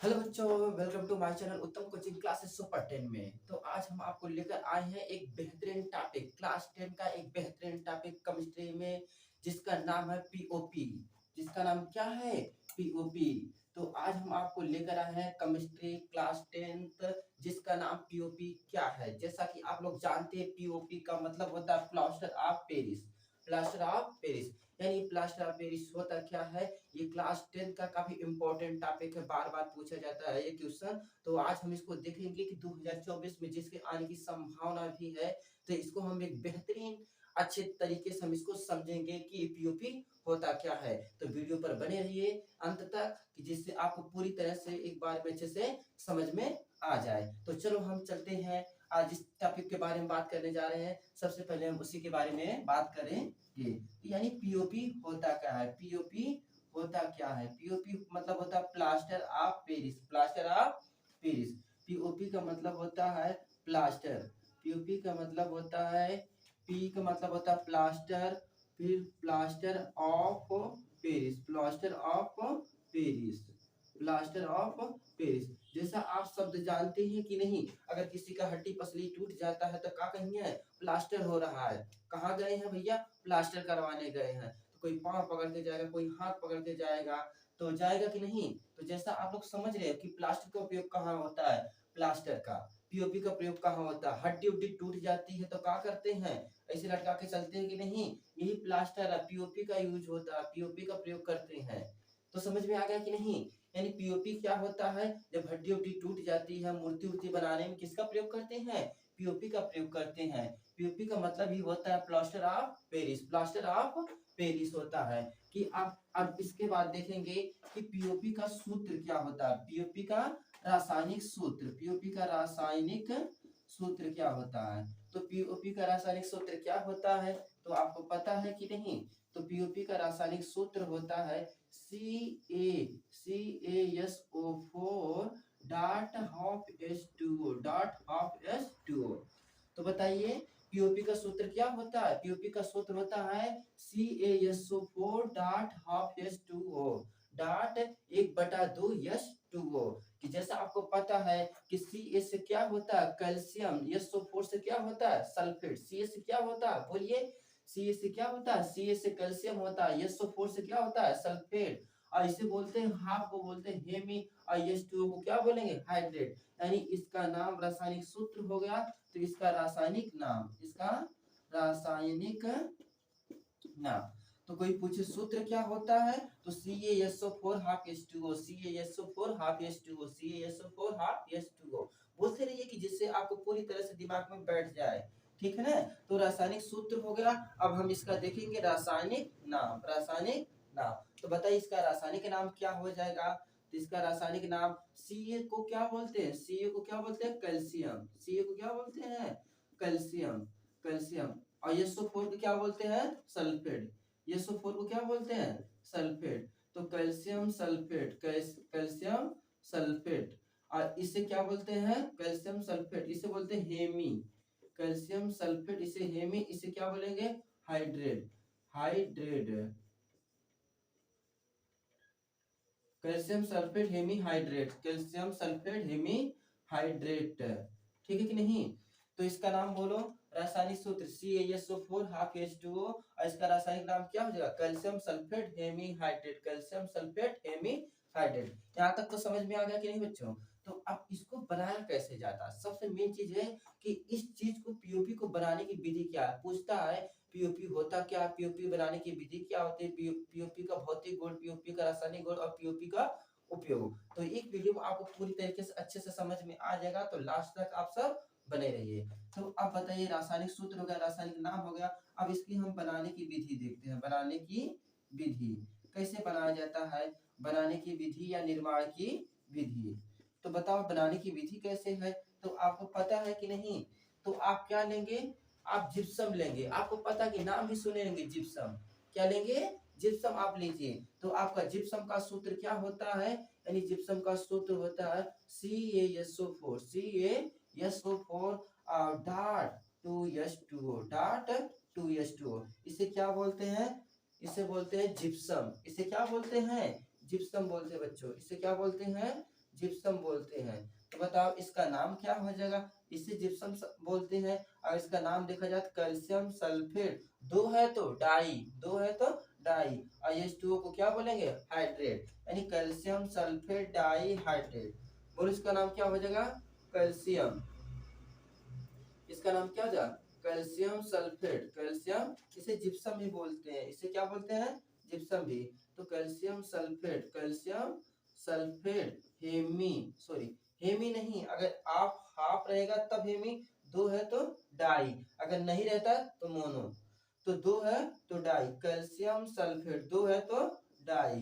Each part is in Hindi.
हेलो बच्चों, वेलकम टू माय चैनल उत्तम कोचिंग क्लासेस सुपर 10 में। तो आज हम आपको लेकर आए हैं एक बेहतरीन टॉपिक, क्लास 10 का एक बेहतरीन टॉपिक केमिस्ट्री में, जिसका नाम है पीओपी। जिसका नाम क्या है? पीओपी। तो आज हम आपको लेकर आए हैं केमिस्ट्री क्लास 10th, जिसका नाम पीओपी क्या है। जैसा कि आप लोग जानते हैं, पीओपी का मतलब होता है plaster of Paris. Plaster of Paris यानी प्लास्टर ऑफ पेरिस होता क्या है? ये क्लास 10 का काफी इंपॉर्टेंट टॉपिक है, बार बार पूछा जाता है ये क्वेश्चन। तो आज हम इसको देखेंगे कि 2024 में जिसके आने की संभावना भी है, तो इसको हम एक बेहतरीन अच्छे तरीके से हम इसको समझेंगे कि पीओपी होता क्या है। तो वीडियो पर बने रहिए अंत तक, कि जिससे आपको पूरी तरह से एक बार में अच्छे से समझ में आ जाए। तो चलो हम चलते हैं, आज जिस टॉपिक के बारे में बात करने जा रहे हैं, सबसे पहले हम उसी के बारे में बात करेंगे। यानी पीओपी होता क्या है? पीओपी होता क्या है? पीओपी मतलब होता है plaster of Paris. Plaster of Paris. POP का मतलब होता है प्लास्टर। पीओपी का मतलब होता है, पी का मतलब होता है प्लास्टर, फिर plaster of Paris. Plaster of Paris. Plaster of Paris. जैसा आप शब्द जानते हैं कि नहीं, अगर किसी का हड्डी पसली टूट जाता है तो क्या कहेंगे? प्लास्टर हो रहा है। कहाँ गए हैं भैया? प्लास्टर करवाने गए हैं। तो कोई पाँव पकड़ के जाएगा, कोई हाथ पकड़ के जाएगा, तो जाएगा कि नहीं? तो जैसा आप लोग समझ रहे हैं कि प्लास्टर का उपयोग कहाँ होता है, प्लास्टर का। पीओपी का प्रयोग कहाँ होता है? हड्डी उड्डी टूट जाती है तो क्या करते हैं? ऐसे लटका के चलते हैं कि नहीं? यही प्लास्टर है, पीओपी का यूज होता है, पीओपी का प्रयोग करते हैं। तो समझ में आ गया कि नहीं? यानी पीओपी क्या होता है? जब हड्डी उड्डी टूट जाती है, मूर्ति उर्ति बनाने में किसका प्रयोग करते हैं? पीओपी का प्रयोग करते हैं। पीओपी का मतलब ही होता है plaster of Paris. Plaster of Paris होता है। कि आप अब इसके बाद देखेंगे कि पीओपी का सूत्र क्या होता है। पीओपी का रासायनिक सूत्र। पीओपी का रासायनिक सूत्र क्या होता है? तो पीओपी का रासायनिक सूत्र क्या होता है, तो आपको पता है कि नहीं? तो पीओपी का रासायनिक सूत्र होता है CaSO4 dot half H2O dot half H2O। तो बताइए, पीओपी का सूत्र क्या होता है? पीओपी का सूत्र होता है CaSO4 dot half H2O dot 1/2 H2O। कि जैसा आपको पता है कि Ca से क्या होता है? कैल्शियम। SO4 से क्या होता है? सल्फेट। Ca से क्या होता है? बोलिए। Ca से क्या होता है? Ca से कैल्शियम होता है। SO4 से क्या होता है? सल्फेट। और इसे बोलते हैं, हाफ को बोलते हैं हेमी, और H2O को क्या बोलेंगे? हाइड्रेट। यानी इसका नाम रासायनिक सूत्र हो गया। तो इसका रासायनिक नाम, इसका रासायनिक नाम। तो कोई पूछे सूत्र क्या होता है, तो CaSO4 half H2O। CaSO4 half H2O। CaSO4 half H2O बोलते रहिए, कि जिससे आपको पूरी तरह से दिमाग में बैठ जाए। ठीक है ना? तो रासायनिक सूत्र हो गया। अब हम इसका देखेंगे रासायनिक नाम। रासायनिक नाम। तो बताइए इसका रासायनिक नाम क्या हो जाएगा? तो इसका रासायनिक नाम, Ca को क्या बोलते हैं? Ca को क्या बोलते हैं? कैल्शियम। Ca को क्या बोलते हैं? कैल्शियम। कैल्शियम। और SO4 को क्या बोलते हैं? सल्फेट। SO4 को क्या बोलते हैं? सल्फेट। तो कैल्शियम सल्फेट। Calcium sulphate. और इसे क्या बोलते हैं? Calcium sulphate. इसे बोलते हैं हेमी। कैल्शियम सल्फेट, इसे हेमी, इसे क्या बोलेंगे? Hydrate. Hydrate. Calcium sulphate hemi hydrate. Calcium sulphate hemi hydrate. ठीक है कि नहीं? तो इसका नाम बोलो, रासायनिक सूत्र CaSO4 हाफ H2O, और इसका रासायनिक नाम क्या हो जाएगा? Calcium sulphate hemi hydrate. Calcium sulphate hemi hydrate. यहाँ तक तो समझ में आ गया कि नहीं बच्चों? तो अब इसको बनाया कैसे जाता है? सबसे मेन चीज है कि इस चीज को, पीओपी को बनाने की विधि क्या है, पूछता है। पीओपी होता क्या? पीओपी बनाने की विधि क्या होती है? पीओपी का भौतिक गुण, पीओपी का रासायनिक गुण, और पीओपी का उपयोग। तो एक वीडियो में आपको पूरी तरीके से अच्छे से समझ में आ जाएगा, तो लास्ट तक आप सब बने रहिए। तो अब बताइए, रासायनिक सूत्र हो गया, रासायनिक नाम हो गया। अब इसकी हम बनाने की विधि देखते हैं। बनाने की विधि कैसे बनाया जाता है? बनाने की विधि या निर्माण की विधि। तो बताओ बनाने की विधि कैसे है, तो आपको पता है कि नहीं? तो आप क्या लेंगे? आप जिप्सम लेंगे। आपको पता कि नाम भी सुने होंगे, जिप्सम। क्या लेंगे? जिप्सम आप लीजिए। तो आपका जिप्सम का सूत्र क्या होता है? यानी जिप्सम का सूत्र होता है CaSO4। CaSO4 dot 2H2O dot 2H2O। इसे क्या बोलते हैं? इसे बोलते हैं जिप्सम। इसे क्या बोलते हैं? जिप्सम बोलते हैं बच्चों। इसे क्या बोलते हैं? जिप्सम बोलते हैं। तो बताओ इसका नाम क्या हो जाएगा? इसे जिप्सम बोलते हैं। और इसका नाम देखा जाए तो कैल्शियम सल्फेट, दो है तो डाई, दो है तो डाई, और H2O को क्या बोलेंगे? हाइड्रेट, यानी कैल्शियम सल्फेट डाई हाइड्रेट। और इसका नाम क्या हो जाएगा? कैल्शियम, इसका नाम क्या हो जाएगा? कैल्शियम सल्फेट, कैल्शियम, इसे जिप्सम भी बोलते हैं, इसे क्या बोलते हैं? जिप्सम भी। तो calcium sulphate, calcium sulphate hemi, sorry hemi नहीं, अगर आप हाफ रहेगा तब हेमी, दो है तो डाई, अगर नहीं रहता तो मोनो। तो दो है तो डाई, कैल्शियम सल्फेट, दो है तो डाई,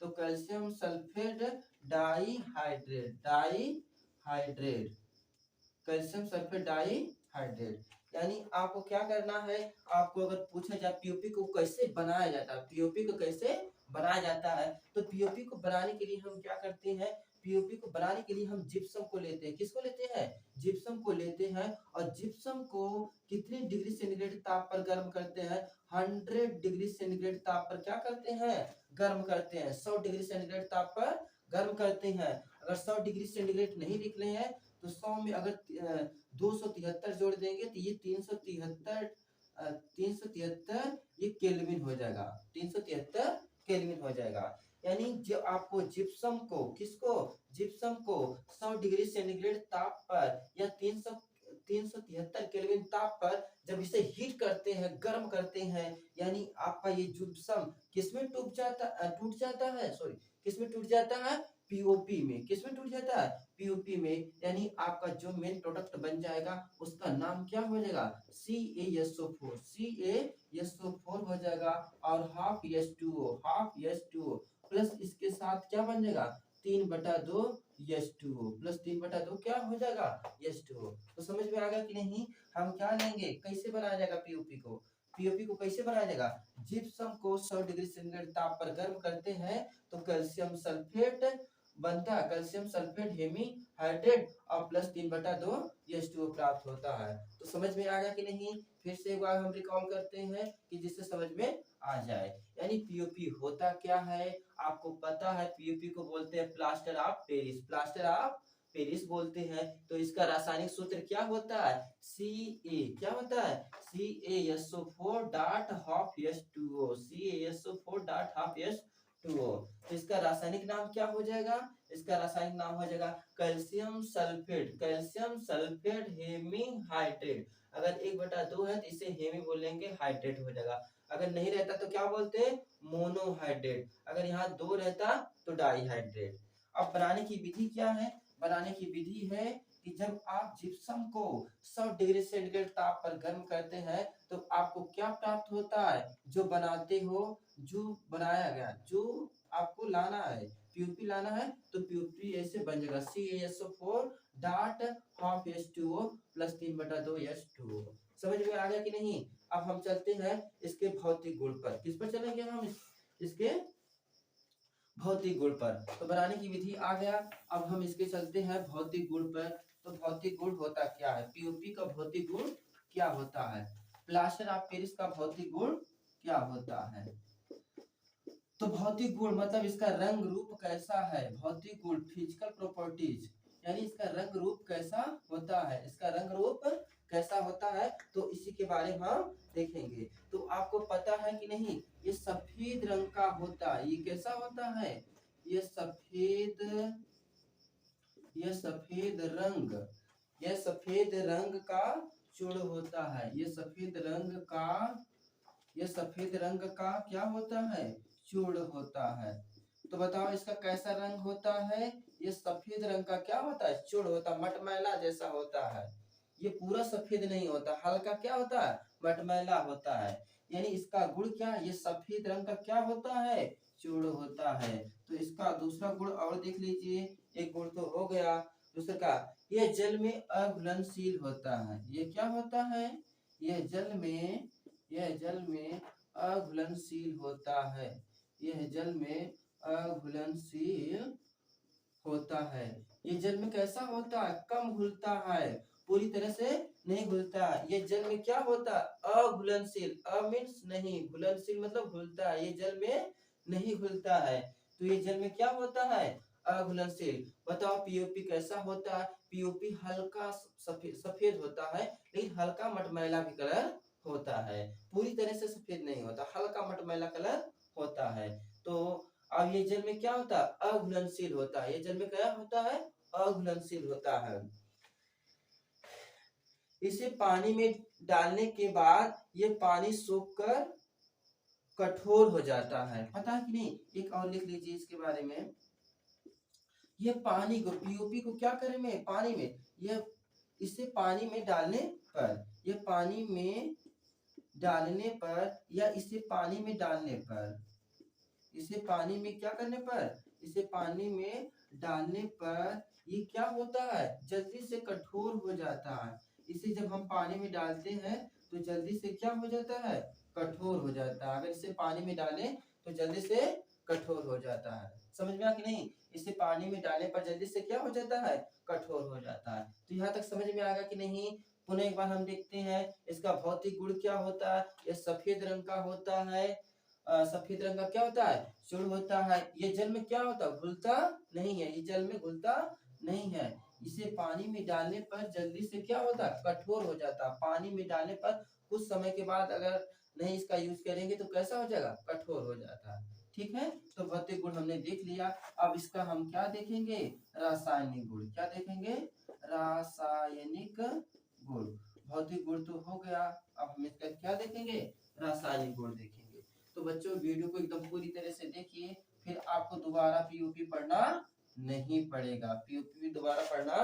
तो calcium sulphate di hydrate, di hydrate, calcium sulphate di hydrate. यानी आपको क्या करना है, आपको अगर पूछा जाए पीओपी को कैसे बनाया जाता है, पीओपी को कैसे बनाया जाता है, तो पीओपी को बनाने के लिए हम क्या करते हैं? पीओपी को बनाने के लिए हम जिप्सम को लेते हैं। किसको लेते हैं? जिप्सम को लेते हैं। और जिप्सम को कितने डिग्री सेंटीग्रेड ताप पर गर्म करते हैं? 100 डिग्री सेंटीग्रेड ताप पर क्या करते हैं? गर्म करते हैं। 100 डिग्री सेंटीग्रेड ताप पर गर्म करते हैं। अगर 100 डिग्री सेंटीग्रेड नहीं निकले हैं तो 100 में अगर 273 जोड़ देंगे तो ये 373, 373 ये केल्विन हो जाएगा, 373 केल्विन हो जाएगा। यानी जो आपको जिप्सम को, किसको? जिप्सम को 100 डिग्री सेंटीग्रेड ताप पर या 373 केल्विन ताप पर जब इसे हीट करते हैं, गर्म करते हैं, यानी आपका ये जिप्सम किसमें टूट जाता है, सॉरी किसमें टूट जाता है? पीओपी में। किसमें टूट जाता है? पीओपी में। यानी आपका जो मेन प्रोडक्ट बन जाएगा उसका नाम क्या हो जाएगा? CaSO4, CaSO4 हो जाएगा। और हाफ H2O प्लस इसके साथ क्या बन जाएगा? 3/2 H2O प्लस 3/2 क्या हो जाएगा? H2O। तो समझ में आ गया कि नहीं? हम क्या लेंगे, कैसे बनाया जाएगा पीओपी को? पीओपी को कैसे बनाया जाएगा? जिप्सम को 100 डिग्री सेंटीग्रेड ताप पर गर्म करते हैं तो कैल्शियम सल्फेट बनता है, कैल्शियम सल्फेट हेमी हाइड्रेट, और प्लस 3/2 H2O प्राप्त होता है। तो समझ में आ गया कि नहीं? फिर से एक बार हम रिकॉल करते हैं कि जिससे समझ में आ जाए। यानी पीओपी होता क्या है? आपको पता है पीओपी को बोलते हैं plaster of Paris, plaster of Paris बोलते हैं। तो इसका रासायनिक सूत्र क्या होता है? Ca, क्या होता है? CaSO4 dot half H2O, CaSO4 dot half H2O। तो इसका रासायनिक नाम क्या हो जाएगा? इसका रासायनिक नाम हो जाएगा calcium sulphate, calcium sulphate hemi hydrate. अगर 1/2 है तो इसे हेमी बोलेंगे, हाइड्रेट हो जाएगा। अगर नहीं रहता तो क्या बोलते हैं? मोनोहाइड्रेट। अगर यहाँ 2 रहता तो डाईहाइड्रेट। अब बनाने की विधि क्या है? बनाने की विधि है कि जब आप जिप्सम को 100 डिग्री सेंटीग्रेड ताप पर गर्म करते हैं तो आपको क्या प्राप्त होता है? जो बनाते हो, जो बनाया गया, जो आपको लाना है, पीओपी लाना है, तो पीओपी ऐसे बन जाएगा CaSO4 dot half H2O plus 3/2 H2O। समझ में आ गया कि नहीं? अब हम चलते हैं इसके भौतिक गुण पर। किस पर चलेंगे हम? इसके भौतिक गुण पर। तो बनाने की विधि आ गया। अब हम इसके चलते हैं भौतिक गुण पर। तो भौतिक गुण होता क्या है? पीओपी का भौतिक गुण क्या होता है? प्लास्टर ऑफ पेरिस का भौतिक गुण क्या होता है? तो भौतिक गुण मतलब इसका रंग रूप कैसा है? भौतिक गुण फिजिकल प्रॉपर्टीज, यानी इसका रंग रूप कैसा होता है, इसका रंग रूप कैसा होता है, तो इसी के बारे में हम देखेंगे। तो आपको पता है कि नहीं, ये सफेद रंग का होता है। ये कैसा होता है? ये सफेद, ये सफेद रंग, ये सफेद रंग का चूर्ण होता है। ये सफेद रंग का, ये सफेद रंग का क्या होता है? चूर्ण होता है। तो बताओ इसका कैसा रंग होता है? ये सफेद रंग का क्या होता है? चूर्ण होता है, मटमैला जैसा होता है। ये पूरा सफेद नहीं होता, हल्का क्या होता है? मटमैला होता है। यानी इसका गुण क्या? ये सफेद रंग का क्या होता है? चूर्ण होता है। तो इसका दूसरा गुण और देख लीजिए। एक गुण तो हो गया, दूसरा का, ये जल में अघुलनशील होता है। ये क्या होता है? ये जल में, यह जल में अघुलनशील होता है। यह जल में अघुलनशील होता है। ये जल में कैसा होता है? कम घुलता है, पूरी तरह से नहीं घुलता है। ये जल में क्या होता है? अघुलनशील, अ मीन्स नहीं, घुलनशील मतलब घुलता है। ये जल में नहीं घुलता है। तो ये जल में क्या होता है? अघुलनशील। बताओ पीओपी कैसा होता है? पीओपी हल्का सफेद सफेद होता है, लेकिन हल्का मटमैला भी कलर होता है, पूरी तरह से सफेद नहीं होता, हल्का मटमैला कलर होता है। तो अब ये जल में क्या होता है? अघुलनशील होता है। ये जल में क्या होता है? अघुलनशील होता है। इसे पानी में डालने के बाद ये पानी सूखकर कठोर हो जाता है। पता है कि नहीं? एक और लिख लीजिए इसके बारे में। ये पानी को, पीओपी को क्या करेंगे? पानी में, ये इसे पानी में डालने पर, ये पानी में डालने पर या इसे पानी में डालने पर, इसे पानी में क्या करने पर, इसे पानी में डालने पर ये क्या होता है? जल्दी से कठोर हो जाता है। इसे जब हम पानी में डालते हैं तो जल्दी से क्या हो जाता है? कठोर हो जाता है। अगर इसे पानी में डालें तो जल्दी से कठोर हो जाता है। समझ में आया कि नहीं? इसे पानी में डालने पर जल्दी से क्या हो जाता है? कठोर हो जाता है। तो यहाँ तक समझ में आएगा कि नहीं? पुनः एक बार हम देखते हैं इसका भौतिक गुण क्या होता है। यह सफेद रंग का होता है। सफेद रंग का क्या होता है? चूर्ण होता है। ये जल में क्या होता है? घुलता नहीं है। ये जल में घुलता नहीं है। इसे पानी में डालने पर जल्दी से क्या होता है? कठोर हो जाता है। पानी में डालने पर कुछ समय के बाद अगर नहीं इसका यूज करेंगे तो कैसा हो जाएगा? कठोर हो जाता है। ठीक है, तो भौतिक गुण हमने देख लिया। अब इसका हम क्या देखेंगे? रासायनिक गुण। क्या देखेंगे? रासायनिक गुण। भौतिक गुण तो हो गया, अब हम इसका क्या देखेंगे? रासायनिक गुण देखेंगे। तो बच्चों वीडियो को एकदम पूरी तरह से देखिए, फिर आपको दोबारा पीओपी पढ़ना नहीं पड़ेगा। पीओपी दोबारा पढ़ना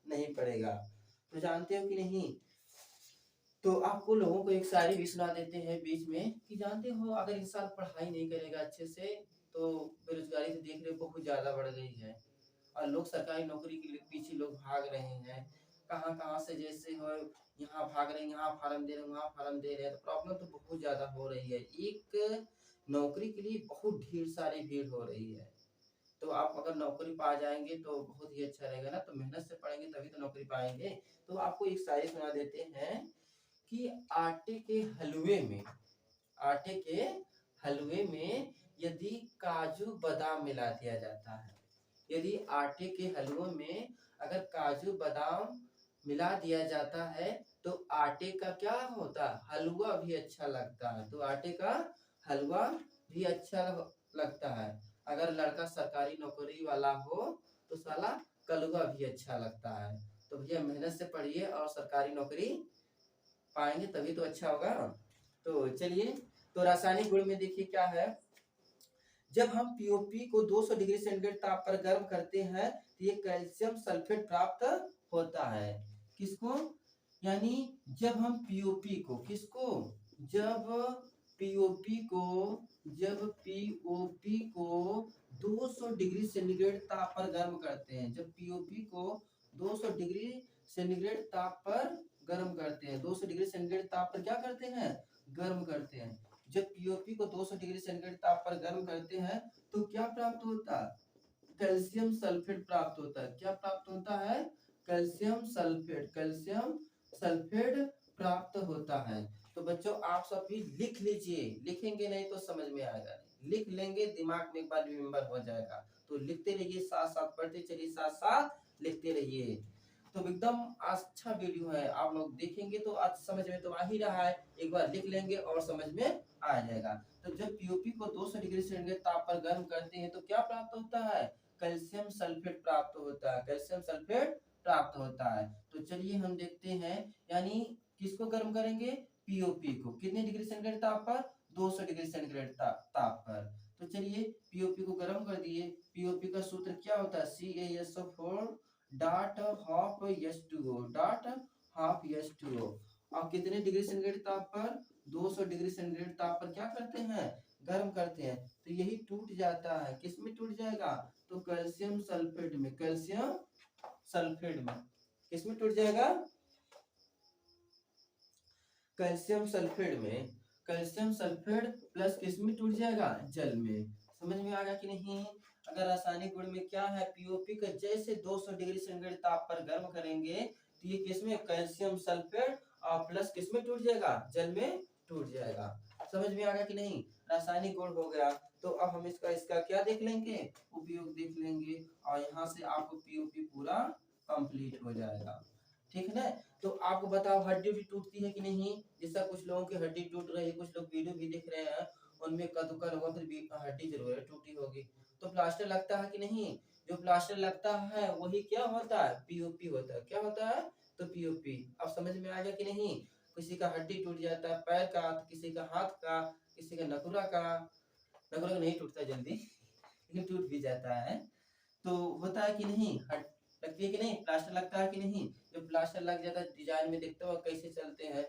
नहीं पड़ेगा। तो जानते हो कि नहीं? तो आपको लोगों को एक शायरी भी सुना देते हैं बीच में कि जानते हो अगर इंसान पढ़ाई नहीं करेगा अच्छे से तो बेरोजगारी तो देख रहे हो बहुत ज्यादा बढ़ गई है, और लोग सरकारी नौकरी के लिए पीछे लोग भाग रहे हैं। कहाँ कहाँ से जैसे हो, यहाँ भाग रहे हैं, यहाँ फार्म दे रहे हैं, वहाँ फार्म दे रहे हैं, तो प्रॉब्लम तो बहुत ज्यादा हो रही है। एक नौकरी के लिए बहुत ढेर सारी भीड़ हो रही है। तो आप अगर नौकरी पा जाएंगे तो बहुत ही अच्छा रहेगा ना। तो मेहनत से पढ़ेंगे तभी तो नौकरी पाएंगे। तो आपको एक शायरी सुना देते हैं कि आटे के हलवे में, आटे के हलवे में यदि काजू बादाम मिला दिया जाता है, यदि आटे के हलवे में अगर काजू बादाम मिला दिया जाता है तो आटे का क्या होता है? हलवा भी अच्छा लगता है। तो आटे का हलवा भी अच्छा लगता है। अगर लड़का सरकारी नौकरी वाला हो तो साला कलवा भी अच्छा लगता है। तो भैया मेहनत से पढ़िए और सरकारी नौकरी पाएंगे तभी तो अच्छा होगा। तो चलिए, तो रासायनिक गुण में देखिए क्या है। जब हम पीओपी को 200 डिग्री सेंटीग्रेड ताप पर गर्म करते हैं तो ये कैल्शियम सल्फेट प्राप्त होता है। किसको? यानी जब हम पीओपी को, किसको? जब पीओपी को, जब पीओपी को 200 डिग्री सेंटीग्रेड ताप पर गर्म करते हैं, जब पीओपी को 200 डिग्री सेंटीग्रेड ताप पर गर्म करते हैं, 200 डिग्री सेंटीग्रेड ताप पर क्या करते हैं? गर्म करते हैं। जब पीओपी को 200 डिग्री सेंटीग्रेड ताप पर गर्म करते हैं तो क्या प्राप्त होता है? कैल्शियम सल्फेट प्राप्त होता है। क्या प्राप्त होता है? कैल्शियम सल्फेट, कैल्शियम सल्फेट प्राप्त होता है। तो बच्चों आप सब भी लिख लीजिए, लिखेंगे नहीं तो समझ में आएगा नहीं, लिख लेंगे दिमाग में एक बार रिमेम्बर हो जाएगा। तो लिखते रहिए, साथ साथ पढ़ते चलिए, साथ साथ लिखते रहिए। तो एकदम अच्छा वीडियो है, आप लोग देखेंगे तो आज समझ में तो आ ही रहा है, एक बार लिख लेंगे और समझ में आ जाएगा। तो जब पीओपी को 200 डिग्री सेंटीग्रेड ताप पर गर्म करते हैं तो क्या प्राप्त होता है? कैल्शियम सल्फेट प्राप्त होता है, कैल्शियम सल्फेट प्राप्त होता है। तो चलिए हम देखते हैं, यानी किसको गर्म करेंगे? पीओपी को। कितने डिग्री सेंटीग्रेड ताप पर? 200 डिग्री सेंटीग्रेड ताप पर। तो चलिए पीओपी को गर्म कर दिए। पीओपी का सूत्र क्या होता है? CaSO4 dot half H2O, dot half H2O। और कितने डिग्री सेंटीग्रेड ताप पर? 200 डिग्री सेंटीग्रेड ताप पर क्या करते हैं? गर्म करते हैं। तो यही टूट जाता है, किसमें टूट जाएगा? तो कैल्शियम सल्फेट में, कैल्शियम सल्फेट में। किसमें टूट जाएगा? कैल्शियम सल्फेट में। कैल्शियम सल्फेट प्लस किसमें टूट जाएगा? जल में। समझ में आ गया कि नहीं? अगर रासायनिक गुण में क्या है, पीओपी का जैसे 200 डिग्री सेंटीग्रेड ताप पर गर्म करेंगे तो ये किसमें? कैल्शियम सल्फेट और प्लस किसमें टूट जाएगा? जल में टूट जाएगा। समझ में आ गया कि नहीं? रासायनिक गुण हो गया। तो अब हम इसका क्या देख लेंगे? उपयोग देख लेंगे। और यहाँ से आपको पीओपी पूरा कंप्लीट हो जाएगा। ठीक है ना। तो आपको बताओ हड्डी भी टूटती है कि नहीं। जैसा कुछ लोगों की हड्डी टूट रही है, कुछ लोग वीडियो भी देख रहे हैं, उनमें कदुका होगा फिर भी हड्डी जरूर है टूटी होगी। तो प्लास्टर लगता है कि नहीं। जो प्लास्टर लगता है वही क्या होता है, पीओपी होता है। क्या होता है, तो पीओपी। अब समझ में आ गया कि नहीं। किसी का हड्डी टूट जाता है पैर का, तो किसी का हाथ का, किसी का नकुरा का। नकुरा नहीं टूटता जल्दी लेकिन टूट भी जाता है। तो होता है कि नहीं, हट लगती है कि नहीं, प्लास्टर लगता है कि नहीं। जब प्लास्टर लग जाता है डिजाइन में देखते हो कैसे चलते हैं।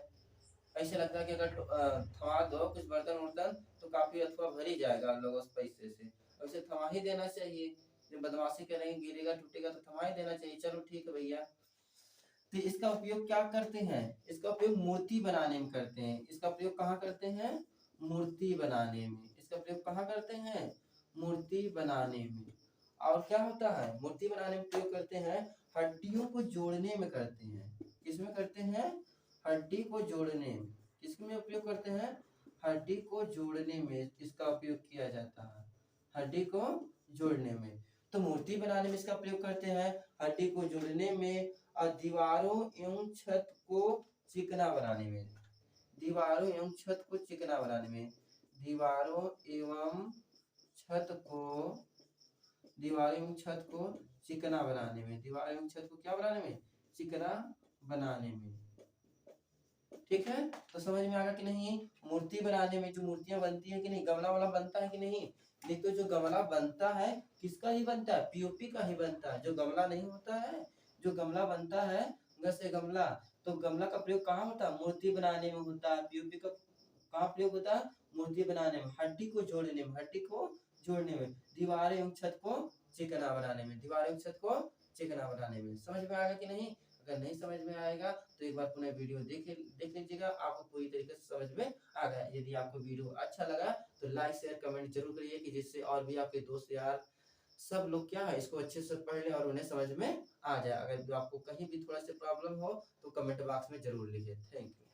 ऐसे लगता है कि अगर थमा दो कुछ बर्तन वर्तन तो काफी अथवा भर ही जाएगा लोगों से पैसे से। वैसे थमा ही देना चाहिए। जब बदमाशी करेंगे गिरेगा टूटेगा तो थमा ही देना चाहिए। चलो ठीक है भैया। तो इसका उपयोग क्या करते हैं, इसका उपयोग मूर्ति बनाने में करते हैं। इसका प्रयोग कहाँ करते हैं, मूर्ति बनाने में। इसका प्रयोग कहाँ करते हैं, मूर्ति बनाने में। और क्या होता है, मूर्ति बनाने में प्रयोग करते हैं, हड्डियों को जोड़ने में करते हैं। किसमें करते हैं, हड्डी को जोड़ने में। किसमें उपयोग करते हैं, हड्डी को जोड़ने में इसका उपयोग किया जाता है, हड्डी को जोड़ने में। तो मूर्ति बनाने में इसका प्रयोग करते हैं, हड्डी को जोड़ने में, और दीवारों एवं छत को चिकना बनाने में। दीवारों एवं छत को चिकना बनाने में। दीवारों एवं छत को, दीवारों एवं छत को चिकना बनाने में। दीवार एवं छत को क्या बनाने में, चिकना बनाने में। ठीक है। तो समझ में आएगा कि नहीं। मूर्ति बनाने में जो मूर्तियां बनती है कि नहीं, गमला वाला बनता है कि नहीं। देखो जो गमला बनता है किसका ही बनता है, पीओपी का ही बनता है। जो गमला नहीं होता है, जो गमला बनता है वैसे गमला, तो गमला का प्रयोग कहाँ होता है, मूर्ति बनाने में होता है। पीओपी का कहाँ प्रयोग होता है, मूर्ति बनाने में, हड्डी को जोड़ने में, हड्डी को जोड़ने में। दीवार एवं छत को चिकना बनाने में, दीवार एवं छत को चिकना बनाने में। समझ में आएगा कि नहीं। अगर नहीं समझ में आएगा तो एक बार पुनः वीडियो देख लीजिएगा, आपको पूरी तरीके से समझ में आ गया। यदि आपको वीडियो अच्छा लगा तो लाइक शेयर कमेंट जरूर करिए, कि जिससे और भी आपके दोस्त यार सब लोग क्या है इसको अच्छे से पढ़ ले और उन्हें समझ में आ जाए। अगर आपको कहीं भी थोड़ा सा प्रॉब्लम हो तो कमेंट बॉक्स में जरूर लिखिए। Thank you.